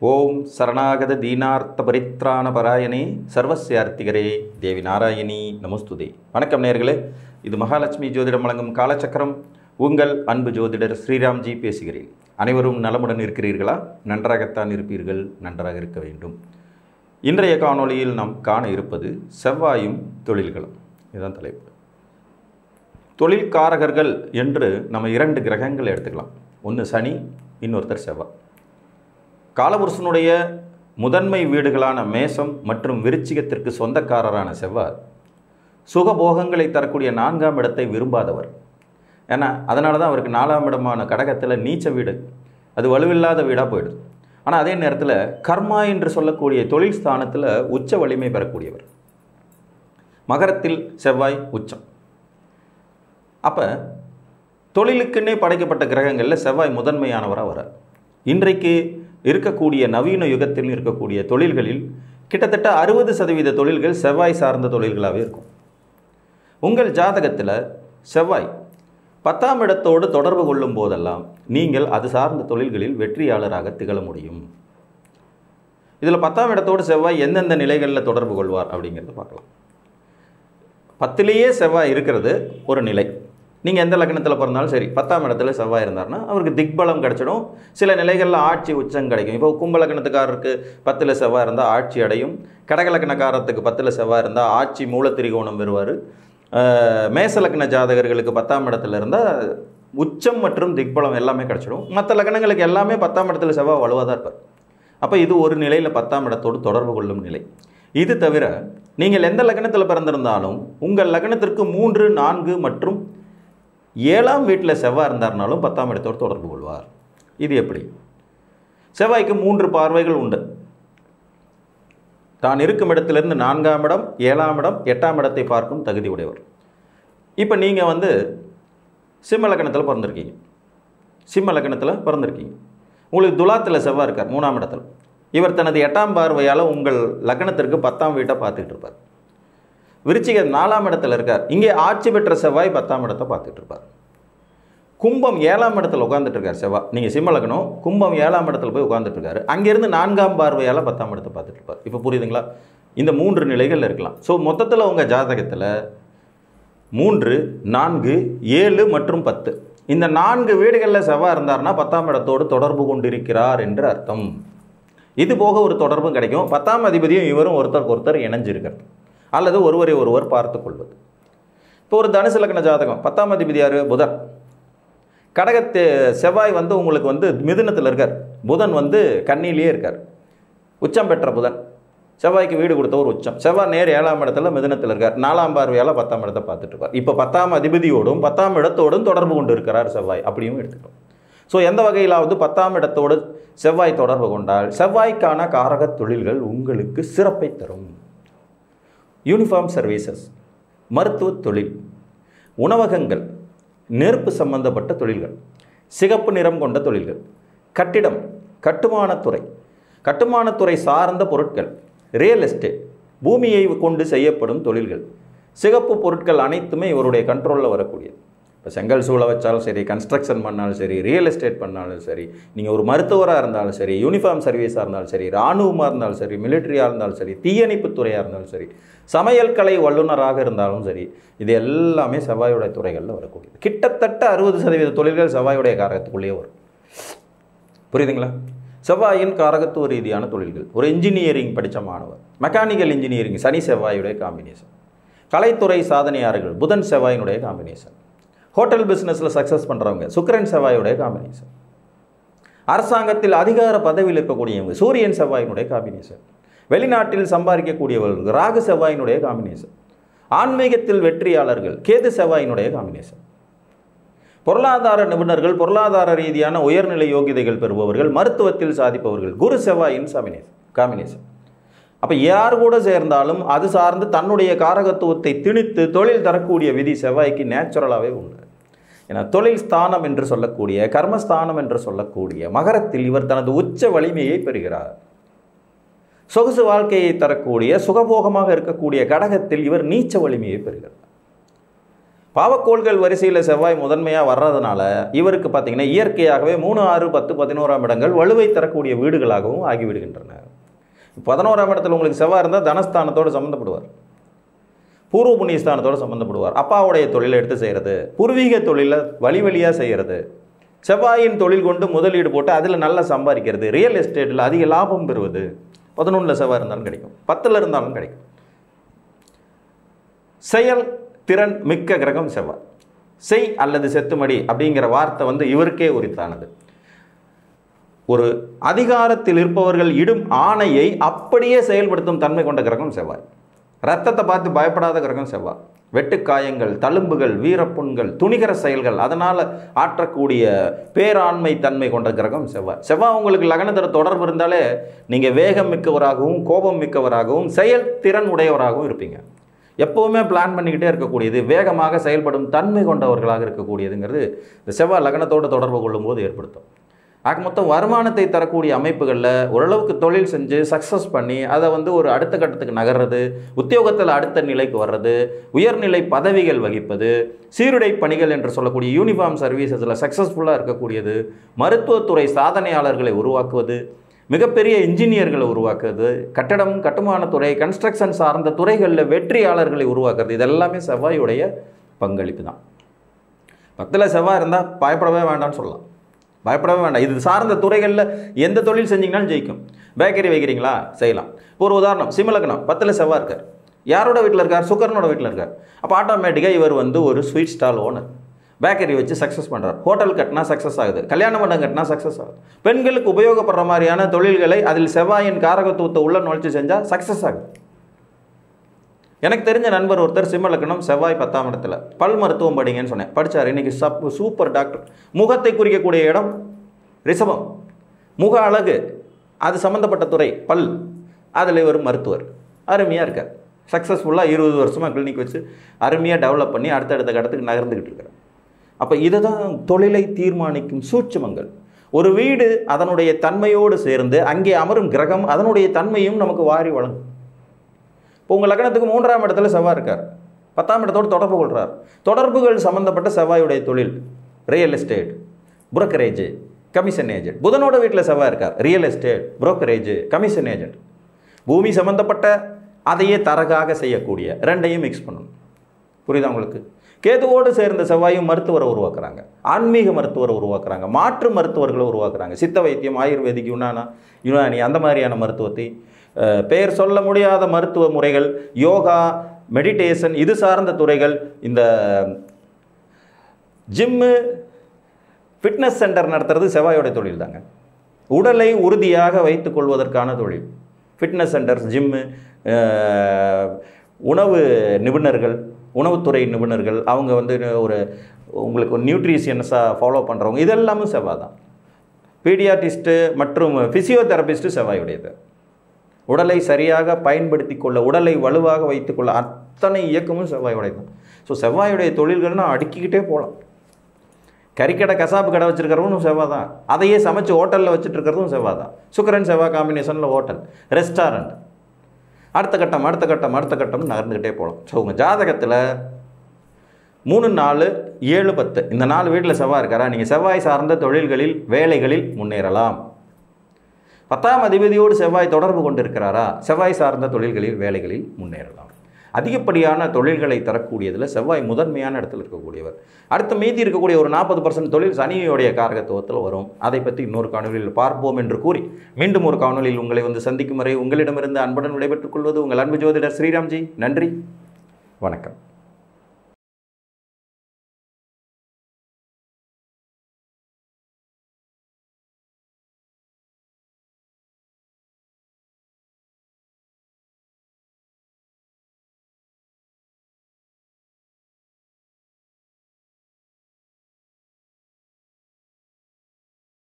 ஓம் சரணாகத தீனார்த்த பரித்ராண பராயணே சர்வஸ்யார்த்திகரே தேவி நாராயணி நமஸ்துதே. வணக்கம் நேயர்களே, இது மகாலட்சுமி ஜோதிடம் வழங்கும் காலச்சக்கரம். உங்கள் அன்பு ஜோதிடர் ஸ்ரீராம்ஜி பேசுகிறேன். அனைவரும் நலமுடன் இருக்கிறீர்களா? நன்றாகத்தான் இருப்பீர்கள், நன்றாக இருக்க வேண்டும். இன்றைய காணொளியில் நாம் காண இருப்பது செவ்வாயும் தொழில்களும். இதுதான் தலைப்பு. தொழில்காரகர்கள் என்று நம்ம 2 கிரகங்கள் எடுத்துக்கலாம். ஒன்று சனி, இன்னொருத்தர் செவ்வாய். காலபுருஷனுடைய முதன்மை வீடுகளான மேசம் மற்றும் விருச்சிகத்திற்கு சொந்தக்காரரான செவ்வாய் சுகபோகங்களை தரக்கூடிய 4ஆம் இடத்தை விரும்பாதவர். ஏன்னா அதனால தான் அவருக்கு 4ஆம் இடமான கடகத்தில் நீச்ச வீடு, அது வலுவில்லாத வீடாக போயிடுது. ஆனால் அதே நேரத்தில் கர்மா என்று சொல்லக்கூடிய தொழில் ஸ்தானத்தில் உச்ச வலிமை பெறக்கூடியவர். மகரத்தில் செவ்வாய் உச்சம். அப்போ தொழிலுக்குன்னே படைக்கப்பட்ட கிரகங்களில் செவ்வாய் முதன்மையானவராக வரார். இன்றைக்கு இருக்கக்கூடிய நவீன யுகத்தில் இருக்கக்கூடிய தொழில்களில் கிட்டத்தட்ட 60% தொழில்கள் செவ்வாய் சார்ந்த தொழில்களாகவே இருக்கும். உங்கள் ஜாதகத்தில் செவ்வாய் 10ஆம் இடத்தோடு தொடர்பு கொள்ளும் போதெல்லாம் நீங்கள் அது சார்ந்த தொழில்களில் வெற்றியாளராக திகழ முடியும். இதில் 10ஆம் இடத்தோடு செவ்வாய் எந்தெந்த நிலைகளில் தொடர்பு கொள்வார் அப்படிங்கிறத பார்க்கலாம். 10லேயே செவ்வாய் இருக்கிறது ஒரு நிலை. நீங்கள் எந்த லக்னத்தில் பிறந்தாலும் சரி, 10ஆம் இடத்துல செவ்வாய் இருந்தார்னா அவருக்கு திக்பலம் கிடச்சிடும். சில நிலைகளில் ஆட்சி உச்சம் கிடைக்கும். இப்போ கும்ப லக்னத்துக்காரருக்கு 10ல் செவ்வாய் இருந்தால் ஆட்சி அடையும். கடக லக்னக்காரத்துக்கு 10ல் செவ்வாய் இருந்தால் ஆட்சி மூலத்திரிகோணம் பெறுவார். மேச லக்ன ஜாதகர்களுக்கு 10ஆம் இடத்துல இருந்தால் உச்சம் மற்றும் திக்பலம் எல்லாமே கிடச்சிடும். மற்ற லக்னங்களுக்கு எல்லாமே 10ஆம் இடத்துல செவ்வாய் வலுவாக தான் இருப்பார். அப்போ இது ஒரு நிலையில் 10ஆம் இடத்தோடு தொடர்பு கொள்ளும் நிலை. இது தவிர நீங்கள் எந்த லக்னத்தில் பிறந்திருந்தாலும் உங்கள் லக்னத்திற்கு 3, 4 மற்றும் 7ஆம் வீட்டில் செவ்வாய் இருந்தார்னாலும் 10ஆம் இடத்தோடு தொடர்பு கொள்வார். இது எப்படி? செவ்வாய்க்கு 3 பார்வைகள் உண்டு. தான் இருக்கும் இடத்திலிருந்து 4ஆம் இடம், 7ஆம் இடம், 8ஆம் இடத்தை பார்க்கும் தகுதி உடையவர். இப்போ நீங்கள் சிம்ம லக்னத்தில் பிறந்திருக்கீங்க. உங்களுக்கு துலாத்தில் செவ்வாய் இருக்கார் 3ஆம் இடத்தில். இவர் தனது 8ஆம் பார்வையால் உங்கள் லக்னத்திற்கு 10ஆம் வீட்டை பார்த்துக்கிட்டு இருப்பார். விருச்சிகம் 4ஆம் இடத்துல இருக்கார். இங்கே ஆட்சி பெற்ற செவ்வாய் 10ஆம் இடத்தை பார்த்துட்டு இருப்பார். கும்பம் 7ஆம் இடத்துல உட்காந்துட்டு இருக்கார் செவ்வாய். நீங்கள் சிம்ம லக்னம், கும்பம் 7ஆம் இடத்துல போய் உட்காந்துட்டு இருக்காரு. அங்கேருந்து 4ஆம் பார்வையால் 10ஆம் இடத்தை பார்த்துட்டு இருப்பார். இப்போ புரியுதுங்களா? இந்த 3 நிலைகள் இருக்கலாம். ஸோ மொத்தத்தில் உங்கள் ஜாதகத்தில் 3, 4, 7 மற்றும் 10 இந்த 4 வீடுகளில் செவ்வாய் இருந்தார்னா 10ஆம் இடத்தோடு தொடர்பு கொண்டிருக்கிறார் என்று அர்த்தம். இது போக ஒரு தொடர்பும் கிடைக்கும். 10ஆம் அதிபதியும் இவரும் ஒருத்தருக்கு ஒருத்தர் இணைஞ்சிருக்கிறது அல்லது ஒருவரை ஒருவர் பார்த்து கொள்வது. இப்போ ஒரு தனுசு லக்ன ஜாதகம், 10ஆம் அதிபதி யார்? புதன். கடகத்து செவ்வாய் உங்களுக்கு மிதுனத்தில் இருக்கார். புதன் கன்னியிலேயே இருக்கார். உச்சம் பெற்ற புதன், செவ்வாய்க்கு வீடு கொடுத்த ஒரு உச்சம். செவ்வாய் நேர் 7ஆம் இடத்துல மிதுனத்தில் இருக்கார். 4ஆம் பார்வையால் 10ஆம் இடத்தை பார்த்துட்டு இருப்பார். இப்போ 10ஆம் அதிபதியோடும் 10ஆம் இடத்தோடும் தொடர்பு கொண்டு இருக்கிறார் செவ்வாய். அப்படியும் எடுத்துக்கிறோம். ஸோ எந்த வகையிலாவது 10ஆம் இடத்தோடு செவ்வாய் தொடர்பு கொண்டால் செவ்வாய்க்கான காரக தொழில்கள் உங்களுக்கு சிறப்பை தரும். யூனிஃபார்ம் சர்வீசஸ், மருத்துவ தொழில், உணவகங்கள், நெருப்பு சம்பந்தப்பட்ட தொழில்கள், சிகப்பு நிறம் கொண்ட தொழில்கள், கட்டிடம், கட்டுமானத்துறை சார்ந்த பொருட்கள், ரியல் எஸ்டேட், பூமியை கொண்டு செய்யப்படும் தொழில்கள், சிகப்பு பொருட்கள் அனைத்துமே இவருடைய கண்ட்ரோலில் வரக்கூடியது. இப்போ செங்கல் சூளை வச்சாலும் சரி, கன்ஸ்ட்ரக்ஷன் பண்ணாலும் சரி, ரியல் எஸ்டேட் பண்ணாலும் சரி, நீங்கள் ஒரு மருத்துவராக இருந்தாலும் சரி, யூனிஃபார்ம் சர்வீஸாக இருந்தாலும் சரி, இராணுவமாக இருந்தாலும் சரி, மிலிட்ரியாக இருந்தாலும் சரி, தீயணைப்பு துறையாக இருந்தாலும் சரி, சமையல் கலை வல்லுநராக இருந்தாலும் சரி, இது எல்லாமே செவ்வாயுடைய துறைகளில் வரக்கூடியது. கிட்டத்தட்ட 60% தொழில்கள் செவ்வாயுடைய காரகத்துக்குள்ளேயே வரும். புரியுதுங்களா? செவ்வாயின் காரகத்துவ ரீதியான தொழில்கள். ஒரு இன்ஜினியரிங் படித்த மாணவர், மெக்கானிக்கல் இன்ஜினியரிங், சனி செவ்வாயுடைய காம்பினேஷன். கலைத்துறை சாதனையாளர்கள், புதன் செவ்வாயினுடைய காம்பினேஷன். ஹோட்டல் பிஸ்னஸில் சக்ஸஸ் பண்ணுறவங்க, சுக்கிரன் செவ்வாயுடைய காம்பினேஷன். அரசாங்கத்தில் அதிகார பதவியில் இருக்கக்கூடியவங்க, சூரியன் செவ்வாயினுடைய காம்பினேஷன். வெளிநாட்டில் சம்பாதிக்கக்கூடியவர்கள், ராகு செவ்வாயினுடைய காம்பினேஷன். ஆன்மீகத்தில் வெற்றியாளர்கள், கேது செவ்வாயினுடைய காம்பினேஷன். பொருளாதார நிபுணர்கள், பொருளாதார ரீதியான உயர்நிலை யோகிதைகள் பெறுபவர்கள், மருத்துவத்தில் சாதிப்பவர்கள், குரு செவ்வாயின் காம்பினேஷன். அப்போ யார் கூட சேர்ந்தாலும் அது சார்ந்து தன்னுடைய காரகத்துவத்தை திணித்து தொழில் தரக்கூடிய விதி செவ்வாய்க்கு நேச்சுரலாகவே உண்டு. ஏன்னா தொழில் ஸ்தானம் என்று சொல்லக்கூடிய, கர்மஸ்தானம் என்று சொல்லக்கூடிய மகரத்தில் இவர் தனது உச்ச வலிமையை பெறுகிறார். சொகுசு வாழ்க்கையை தரக்கூடிய, சுகபோகமாக இருக்கக்கூடிய கடகத்தில் இவர் நீச்ச வலிமையை பெறுகிறார். பாவக்கோள்கள் வரிசையில் செவ்வாய் முதன்மையாக வர்றதுனால இவருக்கு பார்த்தீங்கன்னா இயற்கையாகவே 3, 6, 10, 11ஆம் இடங்கள் வலுவை தரக்கூடிய வீடுகளாகவும் ஆகிவிடுகின்றன. 11ஆம் இடத்துல உங்களுக்கு செவ்வாய் இருந்தால் தனஸ்தானத்தோடு சம்மந்தப்படுவார், பூர்வ புண்ணியஸ்தானத்தோடு சம்மந்தப்படுவார். அப்பாவுடைய தொழிலை எடுத்து செய்கிறது, பூர்வீக தொழிலை வழியாக செய்கிறது, செவ்வாயின் தொழில் கொண்டு முதலீடு போட்டு அதில் நல்லா சம்பாதிக்கிறது, ரியல் எஸ்டேட்டில் அதிக லாபம் பெறுவது. 11ல் செவ்வாய் இருந்தாலும் கிடைக்கும், 10ல் இருந்தாலும் கிடைக்கும். செயல் திறன் மிக்க கிரகம் செவ்வாய். செய் அல்லது செத்துமடி அப்படிங்கிற வார்த்தை இவருக்கே உரித்தானது. ஒரு அதிகாரத்தில் இருப்பவர்கள் இடும் ஆணையை அப்படியே செயல்படுத்தும் தன்மை கொண்ட கிரகம் செவ்வாய். ரத்தத்தை பார்த்து பயப்படாத கிரகம் செவ்வாய். வெட்டுக்காயங்கள், தழும்புகள், வீரப்புண்கள், துணிகர செயல்கள் அதனால் ஆற்றக்கூடிய பேராண்மை தன்மை கொண்ட கிரகம் செவ்வாய். செவ்வாய் உங்களுக்கு லக்னத்தில் தொடர்பு இருந்தாலே நீங்கள் வேகம் மிக்கவராகவும் கோபம் மிக்கவராகவும் செயல்திறன் உடையவராகவும் இருப்பீங்க. எப்போவுமே பிளான் பண்ணிக்கிட்டே இருக்கக்கூடியது, வேகமாக செயல்படும் தன்மை கொண்டவர்களாக இருக்கக்கூடியதுங்கிறது இந்த செவ்வாய் லக்னத்தோடு தொடர்பு கொள்ளும்போது ஏற்படுத்தும். ஆக மொத்தம் வருமானத்தை தரக்கூடிய அமைப்புகளில் ஓரளவுக்கு தொழில் செஞ்சு சக்ஸஸ் பண்ணி அதை ஒரு அடுத்த கட்டத்துக்கு நகர்றது, உத்தியோகத்தில் அடுத்த நிலைக்கு வர்றது, உயர்நிலை பதவிகள் வகிப்பது, சீருடை பணிகள் என்று சொல்லக்கூடிய யூனிஃபார்ம் சர்வீசஸில் சக்ஸஸ்ஃபுல்லாக இருக்கக்கூடியது, மருத்துவத்துறை சாதனையாளர்களை உருவாக்குவது, மிகப்பெரிய இன்ஜினியர்களை உருவாக்குறது, கட்டுமானத்துறை, கன்ஸ்ட்ரக்ஷன் சார்ந்த துறைகளில் வெற்றியாளர்களை உருவாக்குறது, இதெல்லாமே செவ்வாயுடைய பங்களிப்பு தான். 10ல் செவ்வாய் இருந்தால் பயப்படவே வேண்டாம்னு சொல்லலாம், பயப்படவே வேண்டாம். இது சார்ந்த துறைகளில் எந்த தொழில் செஞ்சிங்கனாலும் ஜெயிக்கும். பேக்கரி வைக்கிறீங்களா, செய்யலாம். ஒரு உதாரணம், சிம்மலக்னம் 10ல் செவ்வாய் இருக்கார், யாரோட வீட்டில் இருக்கார், சுக்கரனோட வீட்டில் இருக்கார். அப்போ ஆட்டோமேட்டிக்காக இவர் ஒரு ஸ்வீட் ஸ்டால் ஓனர், பேக்கரி வச்சு சக்ஸஸ் பண்ணுறார். ஹோட்டல் கட்டினா சக்ஸஸ் ஆகுது, கல்யாண மண்டபம் கட்டினா சக்ஸஸ் ஆகுது. பெண்களுக்கு உபயோகப்படுற மாதிரியான தொழில்களை அதில் செவ்வாயின் காரகத்துவத்தை உள்ள நுழைச்சி செஞ்சால் சக்ஸஸ் ஆகுது. எனக்கு தெரிஞ்ச நண்பர் ஒருத்தர் சிம்மலக்கணம், செவ்வாய் 10ஆம் இடத்துல, பல் மருத்துவம் படிங்கன்னு சொன்னேன், படித்தார். இன்றைக்கி சூப்பர் டாக்டர். முகத்தை குறிக்கக்கூடிய இடம் ரிஷபம், முக அழகு அது சம்மந்தப்பட்ட துறை பல், அதில் இவர் மருத்துவர், அருமையாக இருக்கார். சக்ஸஸ்ஃபுல்லாக 20 வருஷமாக கிளினிக் வச்சு அருமையாக டெவலப் பண்ணி அடுத்தடுத்த கடத்துக்கு நகர்ந்துக்கிட்டு இருக்கிறார். அப்போ இதுதான் தொழிலை தீர்மானிக்கும் சூட்சுமங்கள். ஒரு வீடு அதனுடைய தன்மையோடு சேர்ந்து அங்கே அமரும் கிரகம் அதனுடைய தன்மையும் நமக்கு வாரி வழங்கும். இப்போ உங்கள் லக்னத்துக்கு 3ஆம் இடத்துல செவ்வாய் இருக்கார், 10ஆம் இடத்தோடு தொடர்பு கொள்கிறார். தொடர்புகள் சம்மந்தப்பட்ட செவ்வாயுடைய தொழில் real estate, brokerage, commission agent. புதனோட வீட்டில் செவ்வாய் இருக்கார், real estate, brokerage, commission agent. பூமி சம்மந்தப்பட்ட அதையே தரகாக செய்யக்கூடிய ரெண்டையும் மிக்ஸ் பண்ணணும். புரியுதா உங்களுக்கு? கேதுவோடு சேர்ந்த செவ்வாயும் மருத்துவரை உருவாக்குறாங்க, ஆன்மீக மருத்துவரை உருவாக்குறாங்க, மாற்று மருத்துவர்களை உருவாக்குறாங்க. சித்த வைத்தியம், ஆயுர்வேதிக், யுனானி அந்த மாதிரியான மருத்துவத்தை, பெயர் சொல்ல முடியாத மருத்துவ முறைகள், யோகா, மெடிடேஷன் இது சார்ந்த துறைகள், இந்த ஜிம்மு, ஃபிட்னஸ் சென்டர் நடத்துறது செவ்வாயோட தொழில் தாங்க. உடலை உறுதியாக வைத்துக் கொள்வதற்கான தொழில் ஃபிட்னஸ் சென்டர்ஸ், ஜிம்மு, உணவு நிபுணர்கள், உணவுத்துறை நிபுணர்கள், அவங்க உங்களுக்கு ஒரு நியூட்ரிஷியன்ஸாக ஃபாலோ பண்ணுறவங்க, இதெல்லாமும் செவ்வாய் தான். பீடியாட்டிஸ்ட்டு மற்றும் ஃபிசியோதெரபிஸ்ட்டு செவ்வாயுடையது. உடலை சரியாக பயன்படுத்தி கொள்ள, உடலை வலுவாக வைத்துக்கொள்ள அத்தனை இயக்கமும் செவ்வாயுடையது தான். ஸோ செவ்வாயுடைய தொழில்கள்னால் அடுக்கிக்கிட்டே போகலாம். கறிக்கடை, கசாப்பு கடை வச்சுருக்கிறவனும் செவ்வாய் தான். அதையே சமைச்சு ஹோட்டலில் வச்சுட்டு இருக்கிறதும் செவ்வாய் தான். சுக்கிரன் செவ்வாய் காம்பினேஷனில் ஹோட்டல், ரெஸ்டாரண்ட், அடுத்த கட்டம் நகர்ந்துக்கிட்டே போகலாம். ஸோ உங்கள் ஜாதகத்தில் 3, 4, 7, 10 இந்த 4 வீட்டில் செவ்வாய் இருக்காரா, நீங்கள் செவ்வாய் சார்ந்த தொழில்களில், வேலைகளில் முன்னேறலாம். 10ஆம் அதிபதியோடு செவ்வாய் தொடர்பு கொண்டிருக்கிறாரா, செவ்வாய் சார்ந்த தொழில்களில், வேலைகளில் முன்னேறலாம். அதிகப்படியான தொழில்களை தரக்கூடியதில் செவ்வாய் முதன்மையான இடத்தில் இருக்கக்கூடியவர். அடுத்து மீதி இருக்கக்கூடிய ஒரு 40% தொழில் சனியோடைய காரகத்துவத்தில் வரும். அதை பற்றி இன்னொரு காணொலியில் பார்ப்போம் என்று கூறி மீண்டும் ஒரு காணொலியில் உங்களை சந்திக்கும் வரை உங்களிடமிருந்து அன்புடன் விடைபெற்றுக் கொள்வது உங்கள் அன்பு ஜோதிடர் ஸ்ரீராம்ஜி. நன்றி, வணக்கம்.